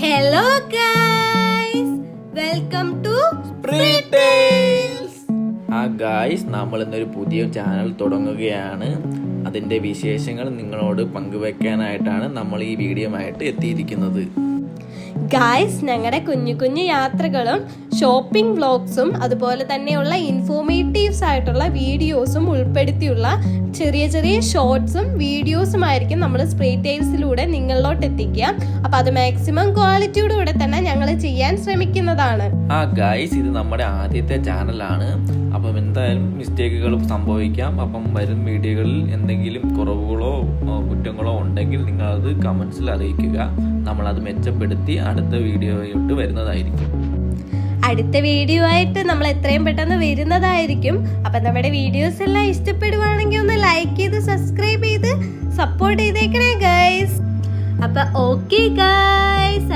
Hello guys, welcome to Spree Tales. Guys, നമ്മൾ ഇന്നൊരു പുതിയ ചാനൽ തുടങ്ങുകയാണ്. അതിൻ്റെ വിശേഷങ്ങൾ നിങ്ങളോട് പങ്കുവെക്കാനായിട്ടാണ് നമ്മൾ ഈ വീഡിയോ ആയിട്ട് എത്തിയിരിക്കുന്നത്. ഗായ്സ്, ഞങ്ങളുടെ കുഞ്ഞു കുഞ്ഞു യാത്രകളും ഷോപ്പിംഗ് വ്ലോഗ്സും അതുപോലെ തന്നെയുള്ള ഇൻഫോർമേറ്റീവ്സ് ആയിട്ടുള്ള വീഡിയോസും ഉൾപ്പെടുത്തിയുള്ള ചെറിയ ചെറിയ ഷോർട്സും വീഡിയോസും ആയിരിക്കും നമ്മൾ സ്പ്രേ ടൈൽസിലൂടെ നിങ്ങളിലോട്ട് എത്തിക്കുക. അപ്പൊ അത് മാക്സിമം ക്വാളിറ്റിയോടുകൂടെ തന്നെ ഞങ്ങൾ ചെയ്യാൻ ശ്രമിക്കുന്നതാണ്. ഗായ്സ്, ഇത് നമ്മുടെ ആദ്യത്തെ ചാനലാണ്. അപ്പം എന്തായാലും മിസ്റ്റേക്കുകളും സംഭവിക്കാം. അപ്പം വരും വീഡിയോകളിൽ എന്തെങ്കിലും കുറവുകളോ കുറ്റങ്ങളോ ഉണ്ടെങ്കിൽ നിങ്ങളത് കമന്റ്സിൽ അറിയിക്കുക. നമ്മളത് മെച്ചപ്പെടുത്തി അടുത്ത വീഡിയോയിട്ട് വരുന്നതായിരിക്കും. അടുത്ത വീഡിയോ ആയിട്ട് നമ്മൾ എത്രയും പെട്ടെന്ന് വരുന്നതായിരിക്കും. അപ്പൊ നമ്മുടെ വീഡിയോസ് എല്ലാം ഇഷ്ടപ്പെടുവാണെങ്കിൽ ഒന്ന് ലൈക്ക് ചെയ്ത് സബ്സ്ക്രൈബ് ചെയ്ത് സപ്പോർട്ട് ചെയ്തേക്കണേ ഗൈസ്. അപ്പൊ ഓക്കെ ഗൈസ്,